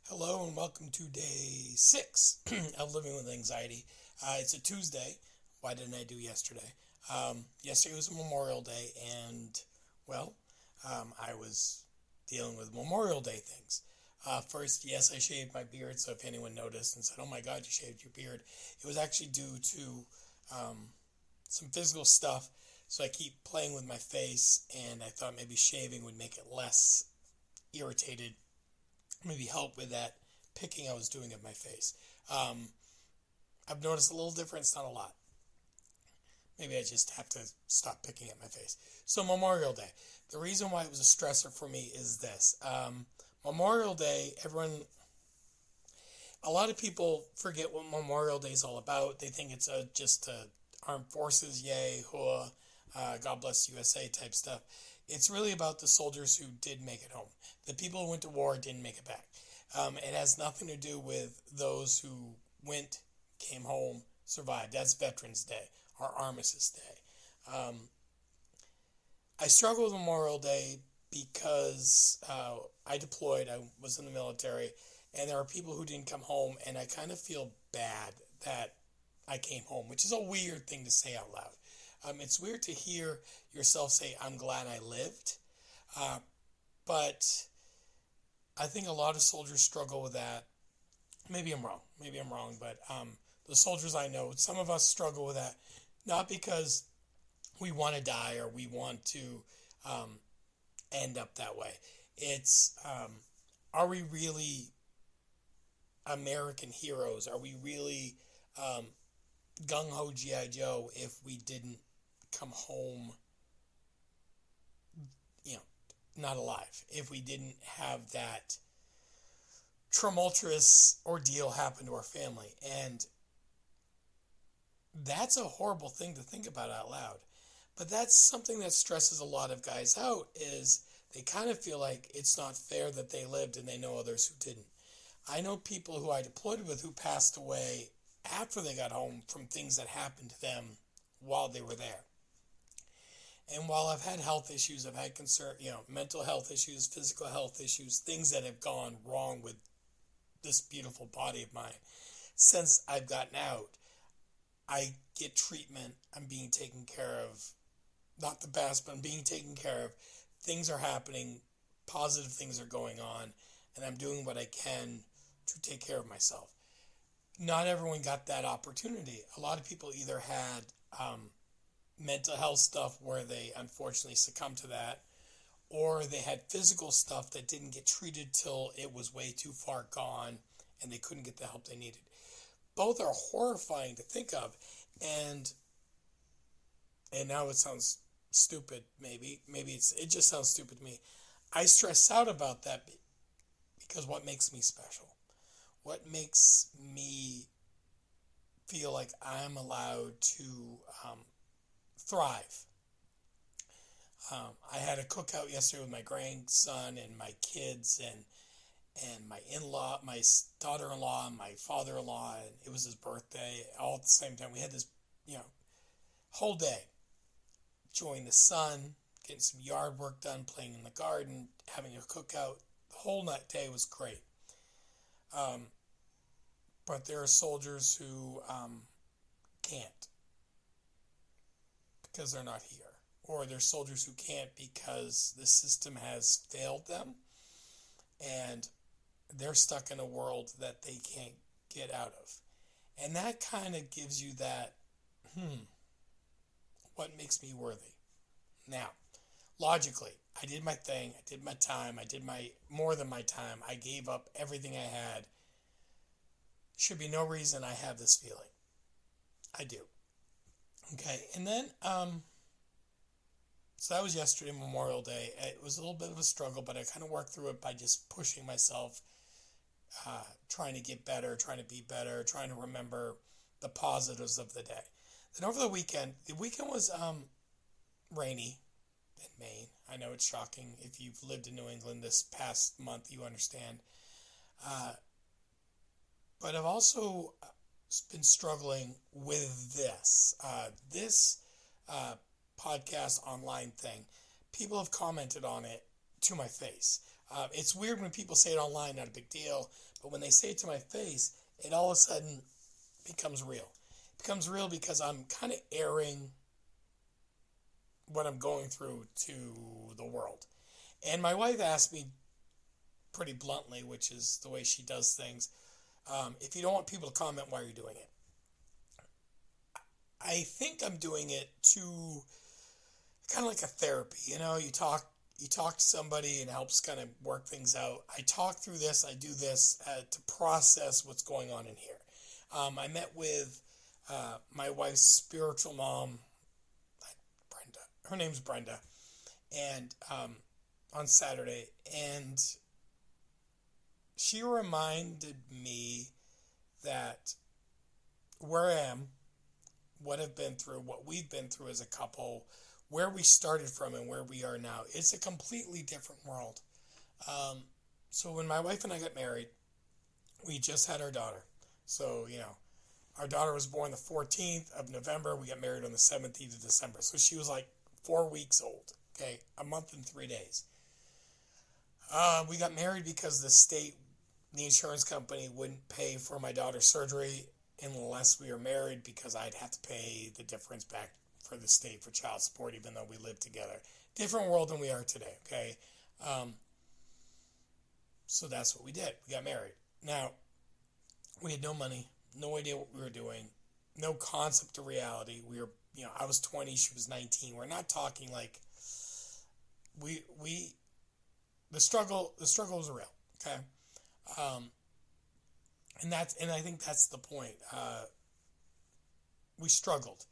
Hello and welcome to day 6 of Living with Anxiety. It's a Tuesday. Why didn't I do yesterday? Yesterday was Memorial Day, and I was dealing with Memorial Day things. First, yes, I shaved my beard, so if anyone noticed and said, "Oh my God, you shaved your beard," it was actually due to some physical stuff. So I keep playing with my face, and I thought maybe shaving would make it less irritated, maybe help with that picking I was doing of my face. I've noticed a little difference, not a lot. Maybe I just have to stop picking at my face. So Memorial Day. The reason why it was a stressor for me is this. Memorial Day, a lot of people forget what Memorial Day is all about. They think it's just armed forces, yay, hua, God bless USA type stuff. It's really about the soldiers who did make it home. The people who went to war didn't make it back. It has nothing to do with those who went, came home, survived. That's Veterans Day, our Armistice Day. I struggle with Memorial Day because I deployed, I was in the military, and there are people who didn't come home, and I kind of feel bad that I came home, which is a weird thing to say out loud. It's weird to hear yourself say, "I'm glad I lived," but I think a lot of soldiers struggle with that. Maybe I'm wrong, but the soldiers I know, some of us struggle with that, not because we want to die or we want to end up that way. It's, are we really American heroes? Are we really gung-ho G.I. Joe if we didn't come home, not alive? If we didn't have that tumultuous ordeal happen to our family? And that's a horrible thing to think about out loud. But that's something that stresses a lot of guys out, is they kind of feel like it's not fair that they lived and they know others who didn't. I know people who I deployed with who passed away after they got home from things that happened to them while they were there. And while I've had health issues, I've had mental health issues, physical health issues, things that have gone wrong with this beautiful body of mine. Since I've gotten out, I get treatment. I'm being taken care of. Not the best, but I'm being taken care of. Things are happening. Positive things are going on. And I'm doing what I can to take care of myself. Not everyone got that opportunity. A lot of people either had mental health stuff where they unfortunately succumbed to that, or they had physical stuff that didn't get treated till it was way too far gone and they couldn't get the help they needed. Both are horrifying to think of, and now it sounds stupid. Maybe it just sounds stupid to me. I stress out about that because what makes me special? What makes me feel like I'm allowed to thrive? I had a cookout yesterday with my grandson and my kids and my in-law, my daughter-in-law, and my father-in-law, and it was his birthday all at the same time. We had this, whole day enjoying the sun, getting some yard work done, playing in the garden, having a cookout. The whole day was great. But there are soldiers who can't because they're not here. Or there's soldiers who can't because the system has failed them and they're stuck in a world that they can't get out of. And that kind of gives you that, what makes me worthy? Now, logically, I did my thing, I did my time, I did my more than my time, I gave up everything I had. Should be no reason I have this feeling. I do. Okay, and then, so that was yesterday, Memorial Day. It was a little bit of a struggle, but I kind of worked through it by just pushing myself, trying to get better, trying to be better, trying to remember the positives of the day. Then over the weekend was rainy in Maine. I know it's shocking. If you've lived in New England this past month, you understand. But I've also been struggling with this. This podcast online thing. People have commented on it to my face. It's weird when people say it online, not a big deal, but when they say it to my face, it all of a sudden becomes real. It becomes real because I'm kind of airing what I'm going through to the world. And my wife asked me pretty bluntly, which is the way she does things, if you don't want people to comment, why are you doing it? I think I'm doing it to kind of like a therapy. You talk to somebody and it helps kind of work things out. I talk through this. I do this to process what's going on in here. I met with my wife's spiritual mom, Brenda. Her name's Brenda, and on Saturday, and she reminded me that where I am, what I've been through, what we've been through as a couple, where we started from and where we are now, it's a completely different world. So when my wife and I got married, we just had our daughter. So, our daughter was born the 14th of November. We got married on the 17th of December. So she was like 4 weeks old, okay, a month and 3 days. We got married because the insurance company wouldn't pay for my daughter's surgery unless we were married, because I'd have to pay the difference back for the state for child support, even though we lived together. Different world than we are today, okay? So that's what we did. We got married. Now, we had no money, no idea what we were doing, no concept of reality. We were, I was 20, she was 19. We're not talking like the struggle was real, okay? And I think that's the point. We struggled.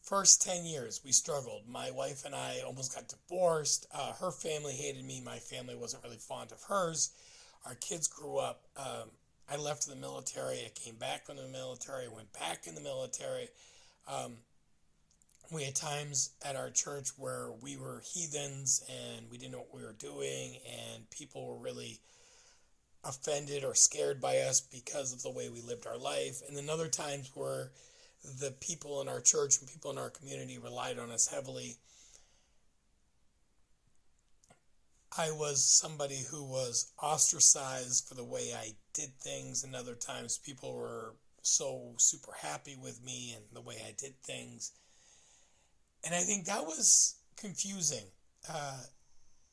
First 10 years, we struggled. My wife and I almost got divorced. Her family hated me. My family wasn't really fond of hers. Our kids grew up. I left the military. I came back from the military. Went back in the military. We had times at our church where we were heathens and we didn't know what we were doing, and people were really offended or scared by us because of the way we lived our life. And then other times where the people in our church and people in our community relied on us heavily. I was somebody who was ostracized for the way I did things, and other times people were so super happy with me and the way I did things. And I think that was confusing.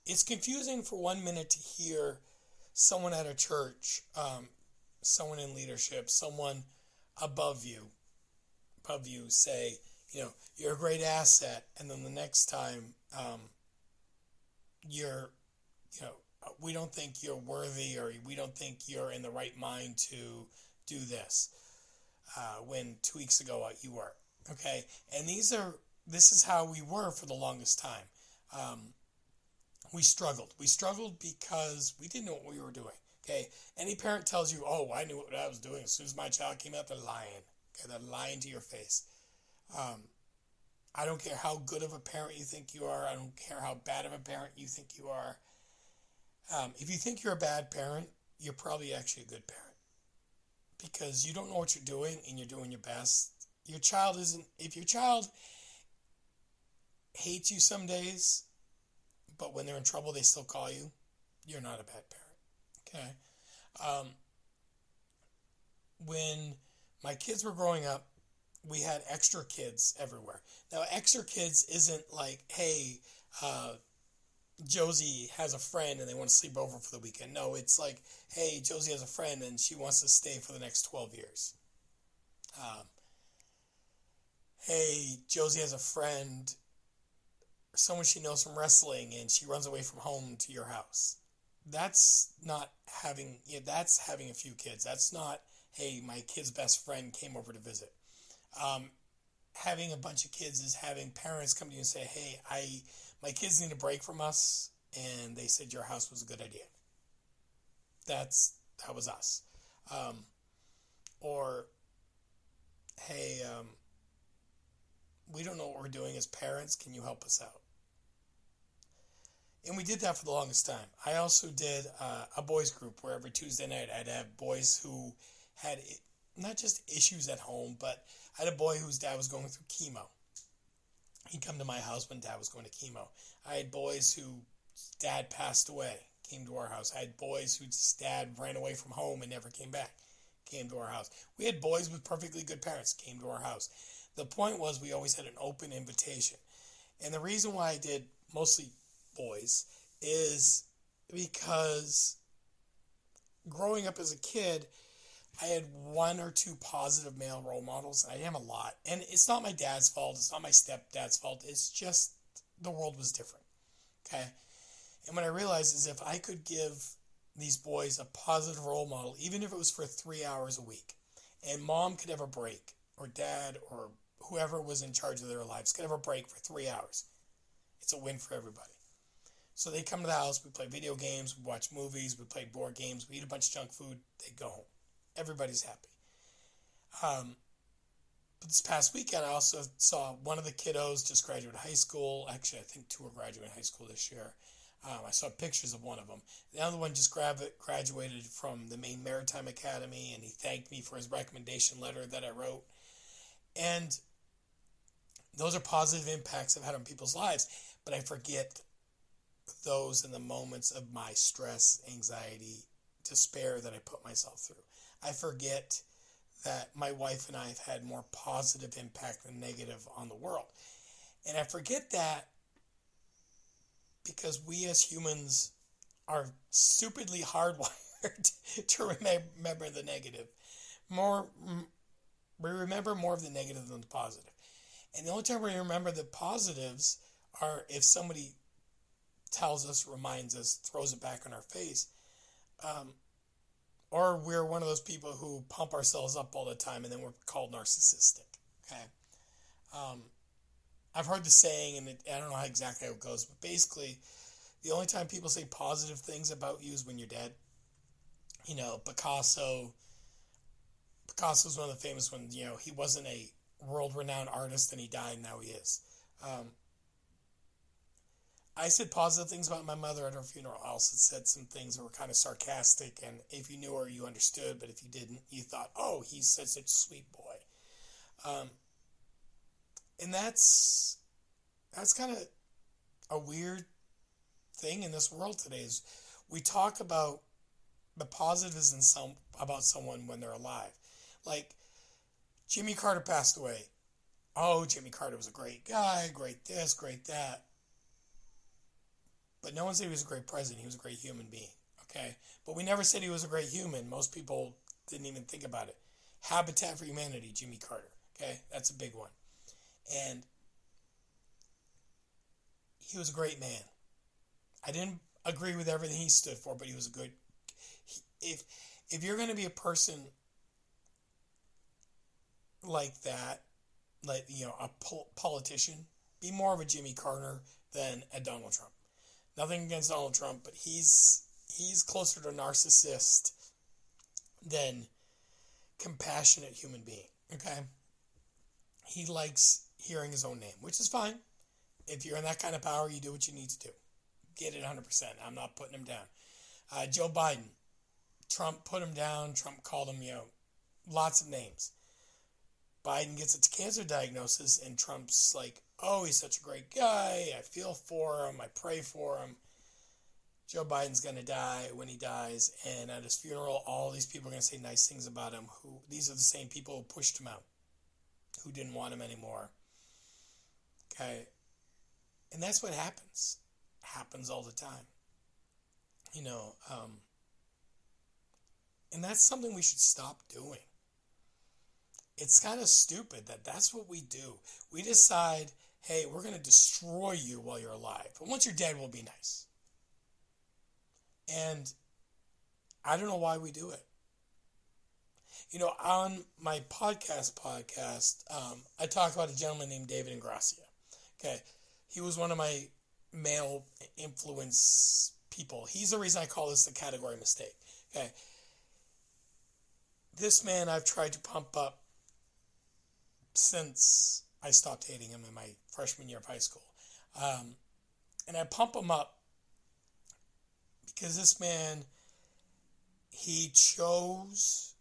It's confusing for 1 minute to hear someone at a church, someone in leadership, someone above you say, you're a great asset, and then the next time we don't think you're worthy, or we don't think you're in the right mind to do this, when 2 weeks ago you were, okay? And this is how we were for the longest time. We struggled because we didn't know what we were doing, okay? Any parent tells you, oh, I knew what I was doing as soon as my child came out, they're lying. Okay, they're lying to your face. I don't care how good of a parent you think you are. I don't care how bad of a parent you think you are. If you think you're a bad parent, you're probably actually a good parent, because you don't know what you're doing and you're doing your best. If your child hates you some days, but when they're in trouble, they still call you, you're not a bad parent, okay? When my kids were growing up, we had extra kids everywhere. Now, extra kids isn't like, hey, Josie has a friend and they want to sleep over for the weekend. No, it's like, hey, Josie has a friend and she wants to stay for the next 12 years. Hey, Josie has a friend, someone she knows from wrestling, and she runs away from home to your house. That's that's having a few kids. That's not, hey, my kid's best friend came over to visit. Having a bunch of kids is having parents come to you and say, hey, my kids need a break from us, and they said your house was a good idea. That was us. Or, hey, we don't know what we're doing as parents. Can you help us out? And we did that for the longest time. I also did a boys group where every Tuesday night I'd have boys who had not just issues at home, but I had a boy whose dad was going through chemo. He'd come to my house when dad was going to chemo. I had boys whose dad passed away, came to our house. I had boys whose dad ran away from home and never came back, came to our house. We had boys with perfectly good parents, came to our house. The point was we always had an open invitation. And the reason why I did mostly boys is because growing up as a kid, I had one or two positive male role models. I am a lot. And it's not my dad's fault. It's not my stepdad's fault. It's just the world was different. Okay? And what I realized is if I could give these boys a positive role model, even if it was for 3 hours a week, and mom could have a break, or dad, or whoever was in charge of their lives could have a break for 3 hours, it's a win for everybody. So they come to the house, we play video games, we watch movies, we play board games, we eat a bunch of junk food, they go home. Everybody's happy. But this past weekend, I also saw one of the kiddos just graduated high school. Actually, I think two are graduating high school this year. I saw pictures of one of them. The other one just graduated from the Maine Maritime Academy, and he thanked me for his recommendation letter that I wrote. And those are positive impacts I've had on people's lives. But I forget those in the moments of my stress, anxiety, despair that I put myself through. I forget that my wife and I have had more positive impact than negative on the world. And I forget that because we as humans are stupidly hardwired to remember the negative. We remember more of the negative than the positive. And the only time we remember the positives are if somebody tells us, reminds us, throws it back in our face. Or we're one of those people who pump ourselves up all the time and then we're called narcissistic. Okay. I've heard the saying, and I don't know how exactly how it goes, but basically, the only time people say positive things about you is when you're dead. You know, Picasso's one of the famous ones. You know, he wasn't a world-renowned artist and he died, and now he is. I said positive things about my mother at her funeral. I also said some things that were kind of sarcastic, and if you knew her, you understood, but if you didn't, you thought, oh, he's such a sweet boy. And that's kind of a weird thing in this world today is we talk about the positives about someone when they're alive. Like, Jimmy Carter passed away. Oh, Jimmy Carter was a great guy, great this, great that. But no one said he was a great president. He was a great human being, okay? But we never said he was a great human. Most people didn't even think about it. Habitat for Humanity, Jimmy Carter, okay? That's a big one. And he was a great man. I didn't agree with everything he stood for, but he was a good... If you're going to be a person like that, like, you know, a politician, be more of a Jimmy Carter than a Donald Trump. Nothing against Donald Trump, but he's closer to a narcissist than compassionate human being, okay? He likes hearing his own name, which is fine. If you're in that kind of power, you do what you need to do. Get it 100%. I'm not putting him down. Joe Biden. Trump put him down. Trump called him, you know, lots of names. Biden gets a cancer diagnosis, and Trump's like, oh, he's such a great guy. I feel for him. I pray for him. Joe Biden's going to die when he dies, and at his funeral, all these people are going to say nice things about him. These are the same people who pushed him out, who didn't want him anymore. Okay? And that's what happens. Happens all the time. You know, and that's something we should stop doing. It's kind of stupid that that's what we do. We decide, hey, we're going to destroy you while you're alive. But once you're dead, we'll be nice. And I don't know why we do it. You know, on my podcast, I talk about a gentleman named David Ingrassia. Okay. He was one of my male influence people. He's the reason I call this the category mistake. Okay. This man I've tried to pump up since I stopped hating him in my freshman year of high school. And I pump him up because this man, he chose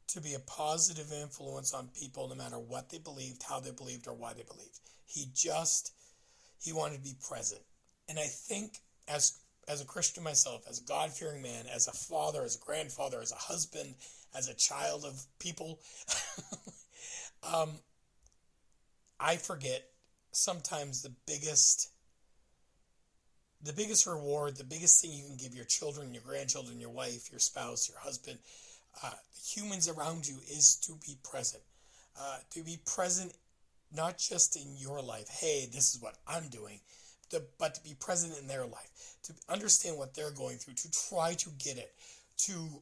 to be a positive influence on people no matter what they believed, how they believed, or why they believed. He wanted to be present. And I think as as a Christian myself, as a God-fearing man, as a father, as a grandfather, as a husband, as a child of people, I forget sometimes the biggest reward, the biggest thing you can give your children, your grandchildren, your wife, your spouse, your husband, the humans around you, is to be present. To be present not just in your life, hey, this is what I'm doing, but to be present in their life, to understand what they're going through, to try to get it, to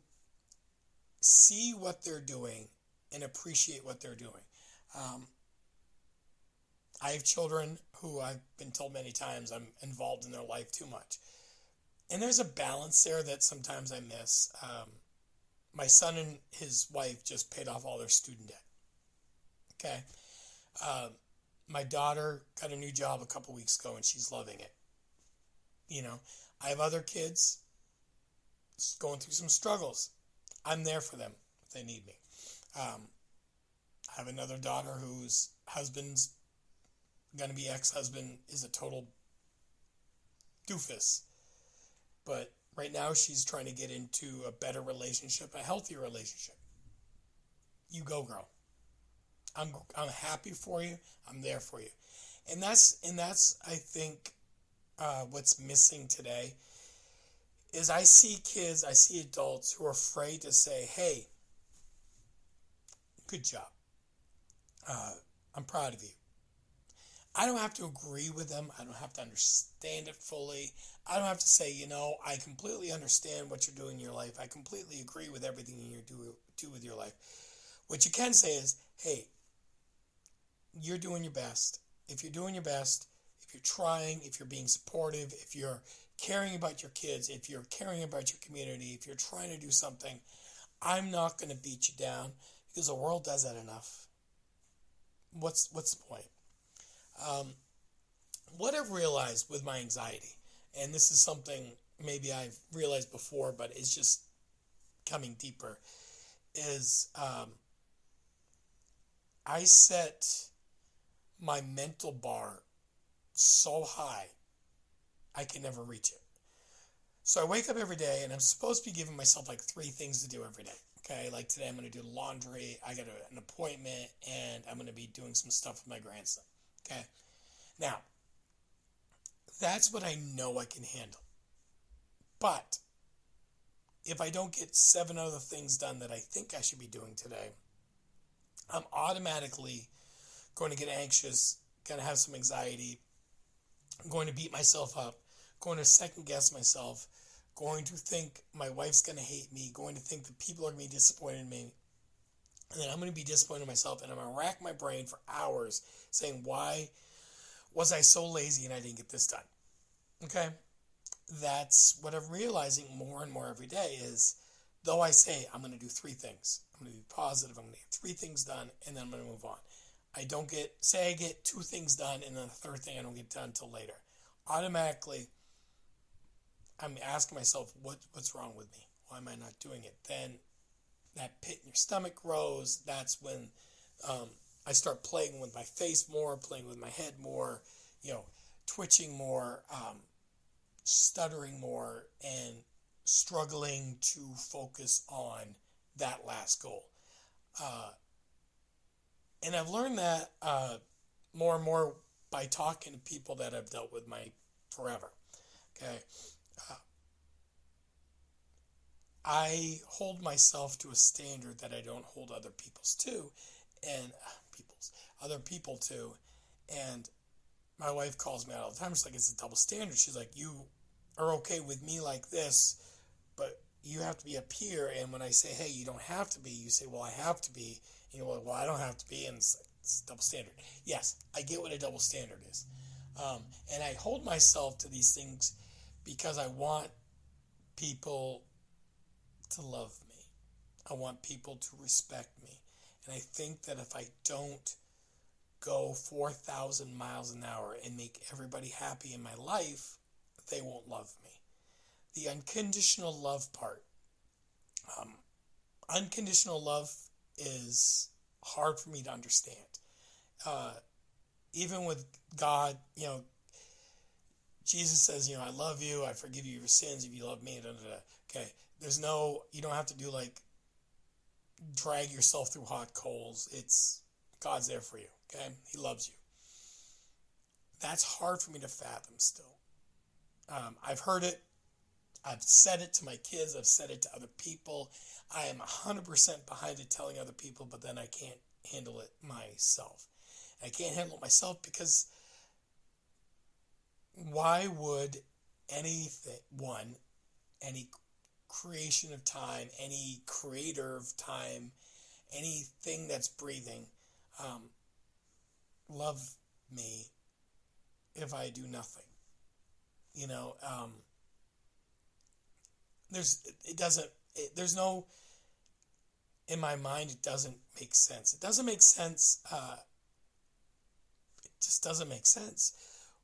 see what they're doing and appreciate what they're doing. I have children who I've been told many times I'm involved in their life too much. And there's a balance there that sometimes I miss. My son and his wife just paid off all their student debt. Okay. My daughter got a new job a couple weeks ago and she's loving it. I have other kids going through some struggles. I'm there for them if they need me. I have another daughter whose husband's going to be ex-husband is a total doofus. But right now she's trying to get into a better relationship, a healthier relationship. You go, girl. I'm happy for you. I'm there for you. And that's I think what's missing today is I see kids, I see adults who are afraid to say, hey, good job. I'm proud of you. I don't have to agree with them. I don't have to understand it fully. I don't have to say, I completely understand what you're doing in your life. I completely agree with everything you do with your life. What you can say is, hey, you're doing your best. If you're doing your best, if you're trying, if you're being supportive, if you're caring about your kids, if you're caring about your community, if you're trying to do something, I'm not going to beat you down because the world does that enough. What's the point? What I've realized with my anxiety, and this is something maybe I've realized before, but it's just coming deeper, is I set my mental bar so high I can never reach it. So I wake up every day and I'm supposed to be giving myself like 3 things to do every day. Okay, like today I'm going to do laundry, I got an appointment, and I'm going to be doing some stuff with my grandson. Okay, now that's what I know I can handle. But if I don't get 7 other things done that I think I should be doing today, I'm automatically going to get anxious, going to have some anxiety, I'm going to beat myself up, going to second guess myself, going to think my wife's going to hate me, going to think that people are going to be disappointed in me, and then I'm going to be disappointed in myself, and I'm going to rack my brain for hours saying, why was I so lazy and I didn't get this done? Okay? That's what I'm realizing more and more every day is, though I say I'm going to do 3 things, I'm going to be positive, I'm going to get 3 things done, and then I'm going to move on. I get 2 things done, and then the 3rd thing I don't get done until later. Automatically, I'm asking myself, what's wrong with me? Why am I not doing it? Then that pit in your stomach grows. That's when I start playing with my face more, playing with my head more, twitching more, stuttering more, and struggling to focus on that last goal. And I've learned that more and more by talking to people that I've dealt with forever. Okay. I hold myself to a standard that I don't hold other people to. And my wife calls me out all the time. She's like, it's a double standard. She's like, you are okay with me like this, but you have to be up here. And when I say, hey, you don't have to be, you say, well, I have to be. And you're like, well, I don't have to be. And it's a double standard. Yes, I get what a double standard is. And I hold myself to these things because I want people to love me. I want people to respect me. And I think that if I don't go 4,000 miles an hour and make everybody happy in my life, they won't love me. The unconditional love part. Unconditional love is hard for me to understand. Even with God, Jesus says, I love you, I forgive you your sins if you love me. Da, da, da. Okay, you don't have to do like drag yourself through hot coals. It's God's there for you. Okay, He loves you. That's hard for me to fathom still. I've heard it. I've said it to my kids. I've said it to other people. I am 100% behind it telling other people, but then I can't handle it myself. I can't handle it myself because why would anything, any creation of time, any creator of time, anything that's breathing, love me if I do nothing? In my mind, it doesn't make sense. It doesn't make sense. It just doesn't make sense.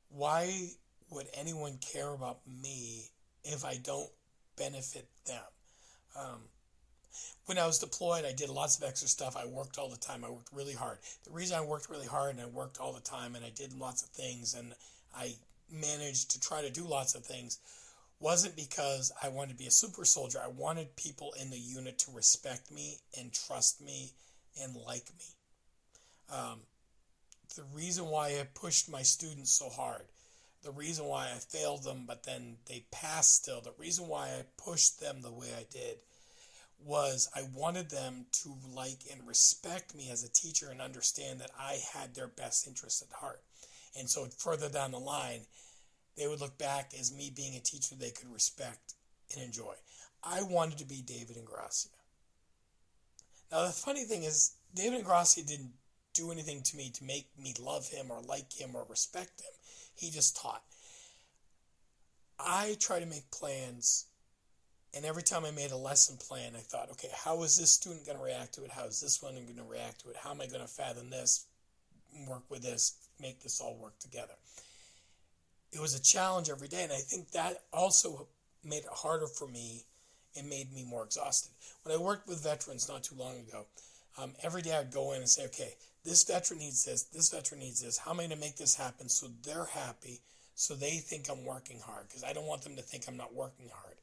Why would anyone care about me if I don't benefit them? When I was deployed, I did lots of extra stuff. I worked all the time. I worked really hard. The reason I worked really hard and I worked all the time and I did lots of things and I managed to try to do lots of things wasn't because I wanted to be a super soldier. I wanted people in the unit to respect me and trust me and like me. The reason why I pushed my students so hard, the reason why I failed them but then they passed still, the reason why I pushed them the way I did was I wanted them to like and respect me as a teacher and understand that I had their best interests at heart. And so further down the line, they would look back as me being a teacher they could respect and enjoy. I wanted to be David Ingrassia. Now, the funny thing is, David Ingrassia didn't do anything to me to make me love him or like him or respect him. He just taught. I try to make plans, and every time I made a lesson plan, I thought, okay, how is this student going to react to it? How is this one going to react to it? How am I going to fathom this, work with this, make this all work together? It was a challenge every day, and I think that also made it harder for me and made me more exhausted. When I worked with veterans not too long ago, every day I'd go in and say, okay, this veteran needs this veteran needs this. How am I going to make this happen so they're happy, so they think I'm working hard? Because I don't want them to think I'm not working hard.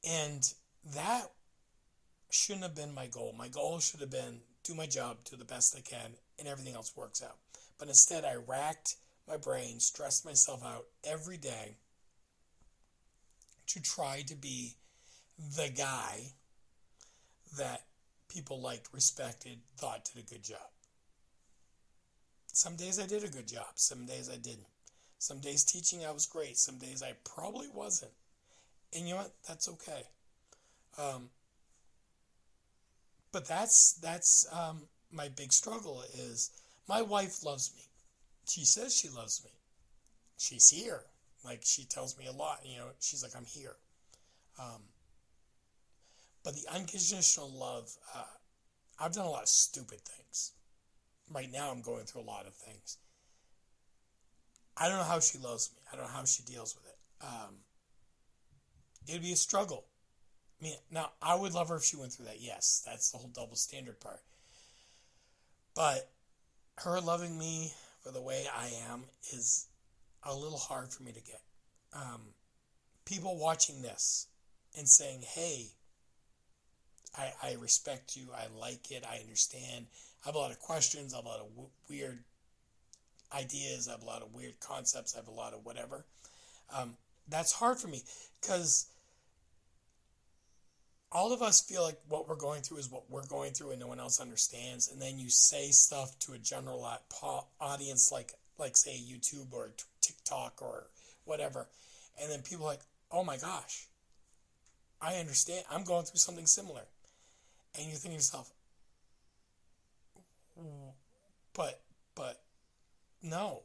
And that shouldn't have been my goal. My goal should have been do my job, do the best I can, and everything else works out. But instead, I racked my brain, stressed myself out every day to try to be the guy that people liked, respected, thought did a good job. Some days I did a good job. Some days I didn't. Some days teaching I was great. Some days I probably wasn't. And you know what? That's okay. But that's my big struggle is my wife loves me. She says she loves me. She's here. Like, she tells me a lot. She's like, I'm here. But the unconditional love, I've done a lot of stupid things. Right now I'm going through a lot of things. I don't know how she loves me. I don't know how she deals with it. It'd be a struggle. Now, I would love her if she went through that. Yes, that's the whole double standard part. But her loving me for the way I am is a little hard for me to get. People watching this and saying, hey, I respect you, I like it, I understand. I have a lot of questions, I have a lot of weird ideas, I have a lot of weird concepts, I have a lot of whatever. That's hard for me because all of us feel like what we're going through is what we're going through and no one else understands. And then you say stuff to a general audience like say YouTube or TikTok or whatever. And then people are like, oh my gosh, I understand. I'm going through something similar. And you think to yourself, but no.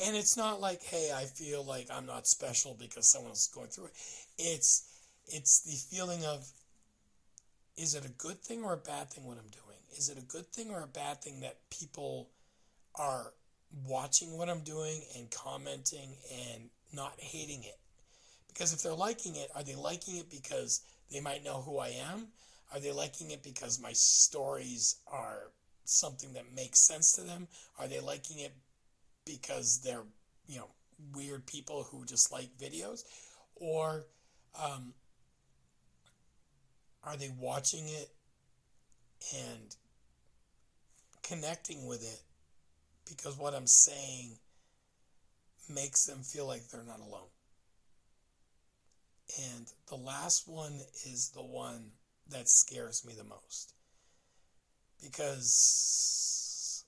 And it's not like, hey, I feel like I'm not special because someone else is going through it. It's the feeling of, is it a good thing or a bad thing what I'm doing? Is it a good thing or a bad thing that people are watching what I'm doing and commenting and not hating it? Because if they're liking it, are they liking it because they might know who I am? Are they liking it because my stories are something that makes sense to them? Are they liking it because they're, weird people who just like videos? Or are they watching it and connecting with it because what I'm saying makes them feel like they're not alone? And the last one is the one that scares me the most. Because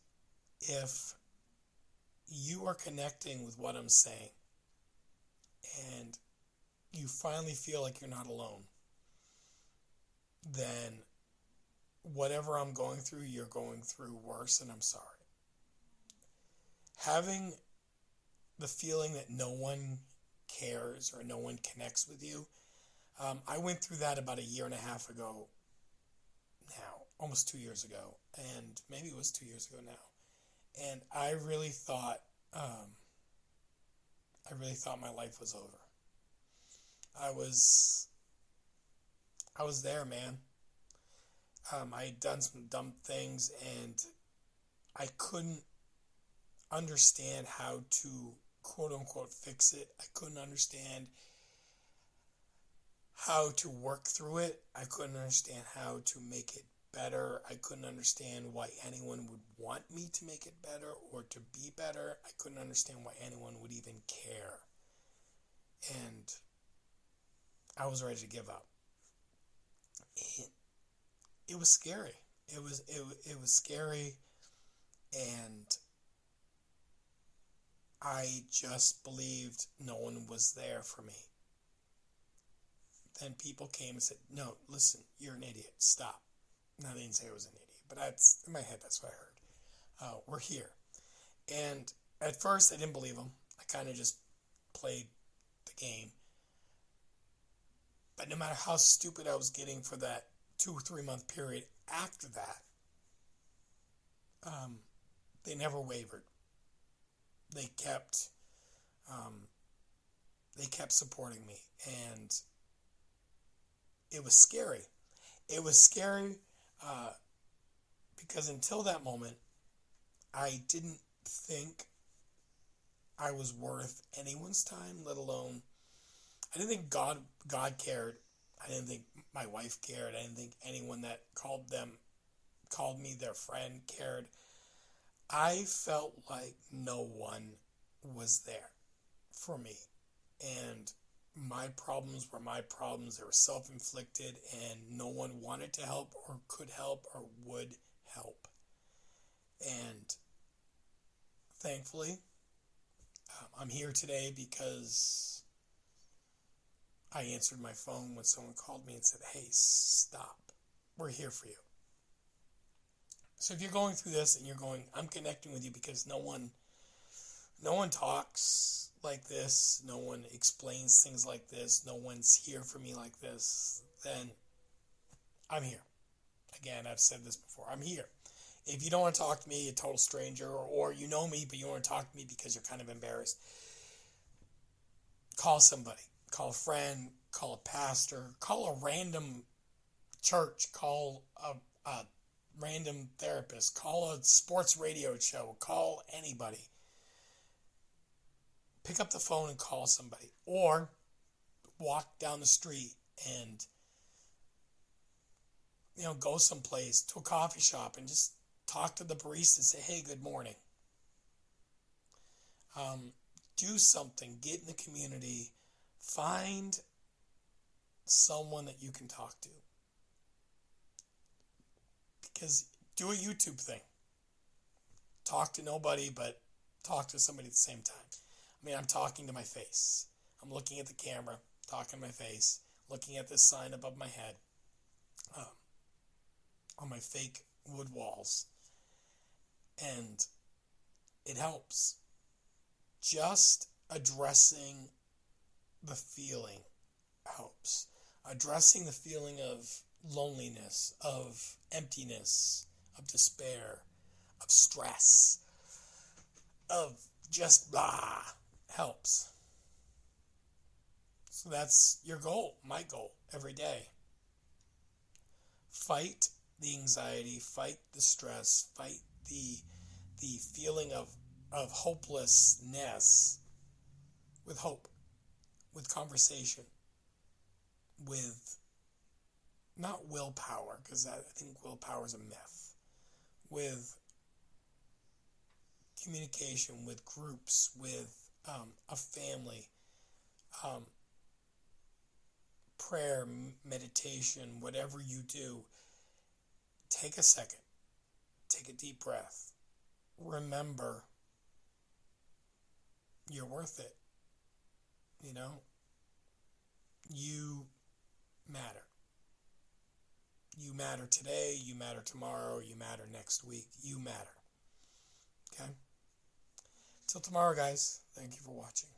if you are connecting with what I'm saying and you finally feel like you're not alone, then whatever I'm going through, you're going through worse, and I'm sorry. Having the feeling that no one cares or no one connects with you, I went through that about a year and a half ago now, almost 2 years ago, and maybe it was 2 years ago now. And I really thought my life was over. I was there, man. I had done some dumb things, and I couldn't understand how to quote unquote fix it. I couldn't understand how to work through it. I couldn't understand how to make it better. I couldn't understand why anyone would want me to make it better or to be better. I couldn't understand why anyone would even care. And I was ready to give up. It was scary. It was scary, and I just believed no one was there for me. Then people came and said, "No, listen, you're an idiot. Stop." Now, they didn't say I was an idiot, but that's in my head. That's what I heard. We're here. And at first, I didn't believe them. I kind of just played the game. But no matter how stupid I was getting for that 2 or 3 month period after that, they never wavered. They kept supporting me, and it was scary. It was scary because until that moment, I didn't think I was worth anyone's time, let alone, I didn't think God cared. I didn't think my wife cared. I didn't think anyone that called me their friend cared. I felt like no one was there for me. And my problems were my problems. They were self-inflicted, and no one wanted to help or could help or would help. And thankfully, I'm here today because I answered my phone when someone called me and said, "Hey, stop. We're here for you." So if you're going through this and you're going, I'm connecting with you because no one talks like this, no one explains things like this, no one's here for me like this, then I'm here. Again, I've said this before. I'm here. If you don't want to talk to me, a total stranger, or you know me, but you don't want to talk to me because you're kind of embarrassed, call somebody. Call a friend, call a pastor, call a random church, call a random therapist, call a sports radio show, call anybody. Pick up the phone and call somebody, or walk down the street and go someplace to a coffee shop and just talk to the barista and say, "Hey, good morning." Do something. Get in the community. Find someone that you can talk to. Because do a YouTube thing. Talk to nobody, but talk to somebody at the same time. I mean, I'm talking to my face. I'm looking at the camera, talking to my face, looking at this sign above my head on my fake wood walls. And it helps. Just addressing the feeling helps. Addressing the feeling of loneliness, of emptiness, of despair, of stress, of just blah, helps. So that's your goal, my goal, every day. Fight the anxiety, fight the stress, fight the feeling of of hopelessness with hope, with conversation, with not willpower, because I think willpower is a myth, with communication, with groups, with a family, prayer, meditation, whatever you do, take a second, take a deep breath. Remember, you're worth it. You know, you matter. You matter today, you matter tomorrow, you matter next week. You matter. Okay? Till tomorrow, guys. Thank you for watching.